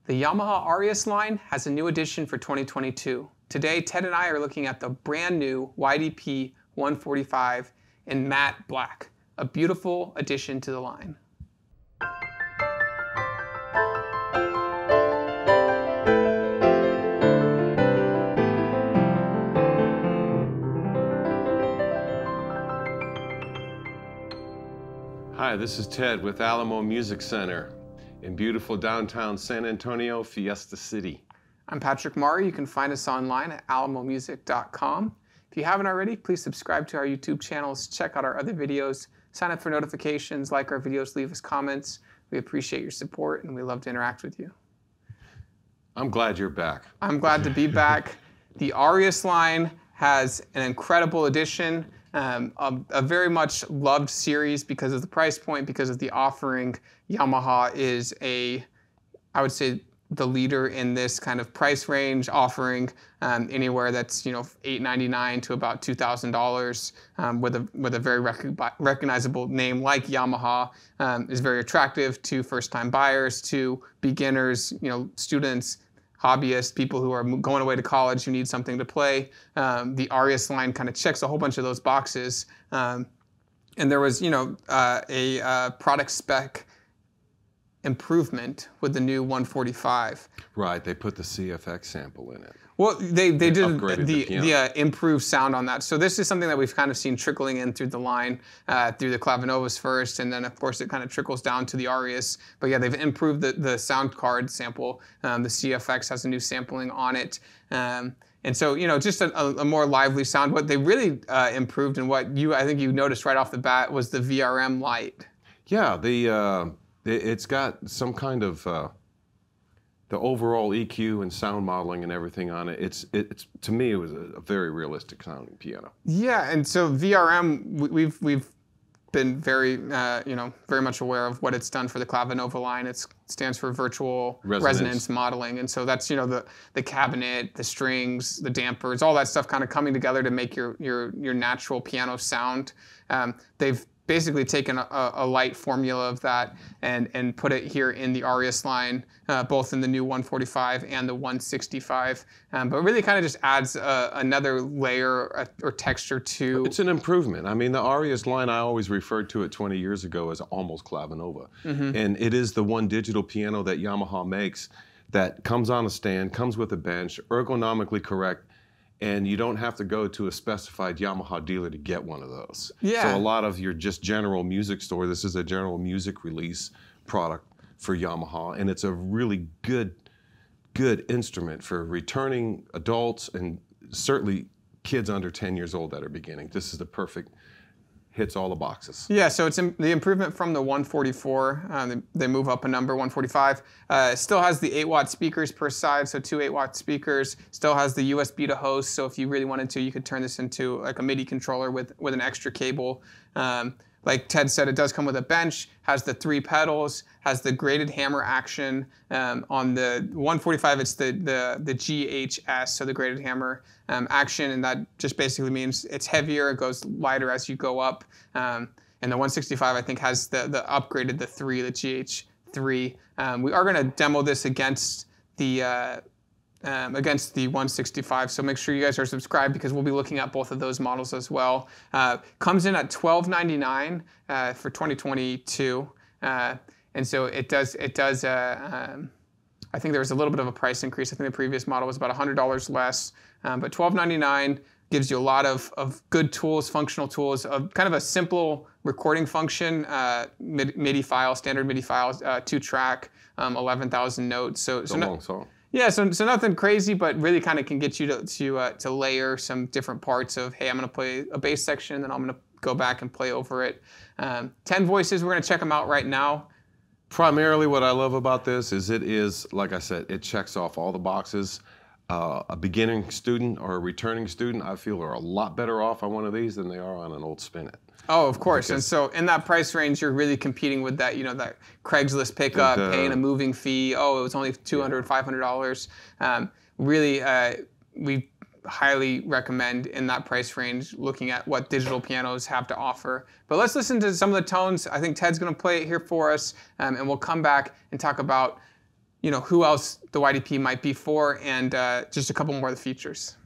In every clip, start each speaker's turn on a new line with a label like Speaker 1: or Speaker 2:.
Speaker 1: The Yamaha Arius line has a new addition for 2022. Today, Ted and I are looking at the brand new YDP-145 in matte black, a beautiful addition to the line.
Speaker 2: Hi, this is Ted with Alamo Music Center in beautiful downtown San Antonio, Fiesta City.
Speaker 1: I'm Patrick Mari. You can find us online at alamomusic.com. If you haven't already, please subscribe to our YouTube channels, check out our other videos, sign up for notifications, like our videos, leave us comments. We appreciate your support and we love to interact with you.
Speaker 2: I'm glad you're back.
Speaker 1: I'm glad to be back. The Arius line has an incredible addition. A very much loved series because of the price point, because of the offering. Yamaha is I would say, the leader in this kind of price range, offering anywhere that's $899 to about $2,000 with a very recognizable name like Yamaha. Is very attractive to first-time buyers, to beginners, students, hobbyists, people who are going away to college who need something to play. The Arius line kind of checks a whole bunch of those boxes. And there was, a product spec improvement with the new 145.
Speaker 2: Right, they put the CFX sample in it.
Speaker 1: Well, they did
Speaker 2: the
Speaker 1: improved sound on that. So this is something that we've kind of seen trickling in through the line, through the Clavinovas first, and then of course it kind of trickles down to the Arius. But yeah, they've improved the sound card sample. The CFX has a new sampling on it. And so, just a more lively sound. What they really improved, and what I think you noticed right off the bat, was the VRM light.
Speaker 2: Yeah, it's got some kind of the overall EQ and sound modeling and everything on it. It's to me, it was a very realistic sounding piano.
Speaker 1: Yeah, and so VRM, we've been very very much aware of what it's done for the Clavinova line. It stands for virtual resonance modeling, and so that's the cabinet, the strings, the dampers, all that stuff kind of coming together to make your natural piano sound. They've basically taken a light formula of that and put it here in the Arius line, both in the new 145 and the 165. But really kind of just adds another layer or texture to...
Speaker 2: It's an improvement. I mean, the Arius line, I always referred to it 20 years ago as almost Clavinova. Mm-hmm. And it is the one digital piano that Yamaha makes that comes on a stand, comes with a bench, ergonomically correct, and you don't have to go to a specified Yamaha dealer to get one of those.
Speaker 1: Yeah.
Speaker 2: So a lot of your just general music store, this is a general music release product for Yamaha, and it's a really good instrument for returning adults and certainly kids under 10 years old that are beginning. This is the perfect, hits all the boxes.
Speaker 1: Yeah, so it's the improvement from the 144. They move up a number, 145. Still has the 8-watt speakers per side, so 2 8-watt speakers. Still has the USB to host, so if you really wanted to, you could turn this into like a MIDI controller with an extra cable. Like Ted said, it does come with a bench, has the 3 pedals, has the graded hammer action. On the 145, it's the GHS, so the graded hammer action, and that just basically means it's heavier, it goes lighter as you go up. And the 165, I think, has the upgraded, the GH3. We are going to demo this against the 165, so make sure you guys are subscribed because we'll be looking at both of those models as well. Comes in at $1299 for 2022, and so it does. I think there was a little bit of a price increase. I think the previous model was about $100 less, but $1299 gives you a lot of good tools, functional tools, of kind of a simple recording function, MIDI file, standard MIDI files, 2-track, 11,000 notes. So
Speaker 2: it's a long song.
Speaker 1: Yeah, so nothing crazy, but really kind of can get you to layer some different parts of, hey, I'm going to play a bass section, then I'm going to go back and play over it. 10 voices, we're going to check them out right now.
Speaker 2: Primarily what I love about this is it is, like I said, it checks off all the boxes. A beginning student or a returning student, I feel, are a lot better off on one of these than they are on an old Spin-It.
Speaker 1: Oh, of course. And so in that price range, you're really competing with that, that Craigslist pickup, paying a moving fee. Oh, it was only $200, $500. Really, we highly recommend in that price range looking at what digital pianos have to offer. But let's listen to some of the tones. I think Ted's going to play it here for us, and we'll come back and talk about who else the YDP might be for, and just a couple more of the features.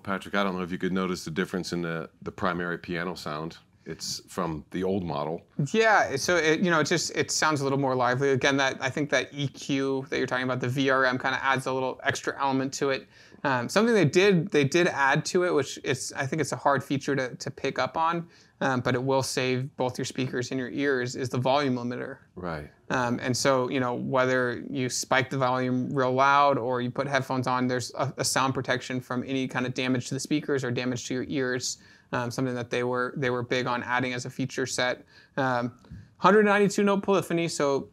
Speaker 2: Patrick, I don't know if you could notice the difference in the primary piano sound. It's from the old model.
Speaker 1: Yeah, so it sounds a little more lively. Again, I think that EQ that you're talking about, the VRM, kind of adds a little extra element to it. Something they did add to it, which I think it's a hard feature to pick up on, but it will save both your speakers and your ears, is the volume limiter.
Speaker 2: Right.
Speaker 1: And so, whether you spike the volume real loud or you put headphones on, there's a sound protection from any kind of damage to the speakers or damage to your ears. Something that they were big on adding as a feature set. 192 note polyphony, so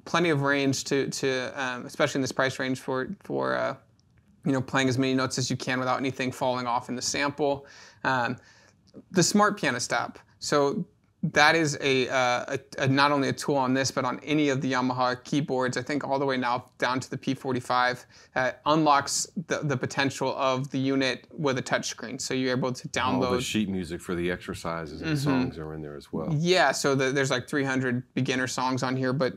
Speaker 1: plenty of range to especially in this price range for playing as many notes as you can without anything falling off in the sample. The Smart Pianist app. So that is not only a tool on this, but on any of the Yamaha keyboards, I think all the way now down to the P45, unlocks the potential of the unit with a touchscreen. So you're able to download.
Speaker 2: All the sheet music for the exercises and songs are in there as well.
Speaker 1: Yeah, so there's like 300 beginner songs on here, but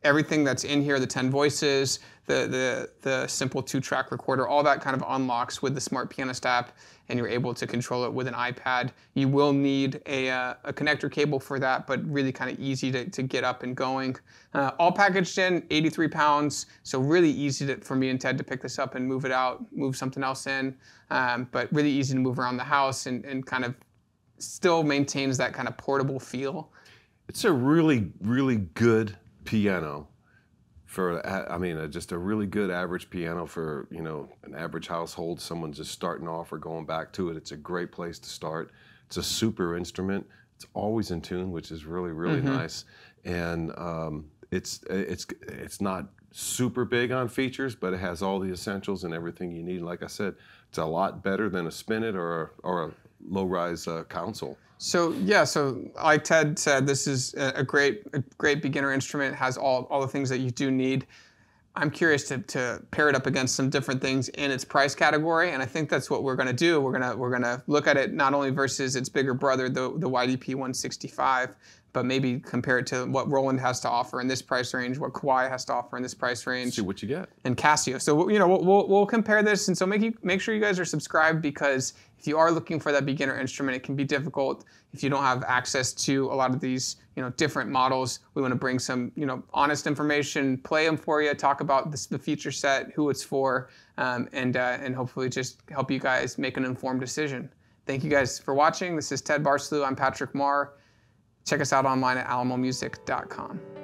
Speaker 1: everything that's in here, the 10 voices, the simple 2-track recorder, all that kind of unlocks with the Smart Pianist app, and you're able to control it with an iPad. You will need a connector cable for that, but really kind of easy to get up and going. All packaged in, 83 pounds, so really easy for me and Ted to pick this up and move it out, move something else in, but really easy to move around the house and kind of still maintains that kind of portable feel.
Speaker 2: It's a really, really good piano for, just a really good average piano for, an average household, someone just starting off or going back to it. It's a great place to start. It's a super instrument. It's always in tune, which is really, really nice. And it's not super big on features, but it has all the essentials and everything you need. Like I said, it's a lot better than a Spin-It or a low-rise console.
Speaker 1: So yeah, so like Ted said, this is a great beginner instrument. It has all the things that you do need. I'm curious to pair it up against some different things in its price category, and I think that's what we're going to do. We're gonna look at it not only versus its bigger brother, the YDP-165, but maybe compare it to what Roland has to offer in this price range, what Kawai has to offer in this price range.
Speaker 2: See what you get.
Speaker 1: And Casio. So we'll compare this, and so make sure you guys are subscribed, because if you are looking for that beginner instrument, it can be difficult if you don't have access to a lot of these different models. We want to bring some honest information, play them for you, talk about the feature set, who it's for, and hopefully just help you guys make an informed decision. Thank you guys for watching. This is Ted Barslew. I'm Patrick Marr. Check us out online at alamomusic.com.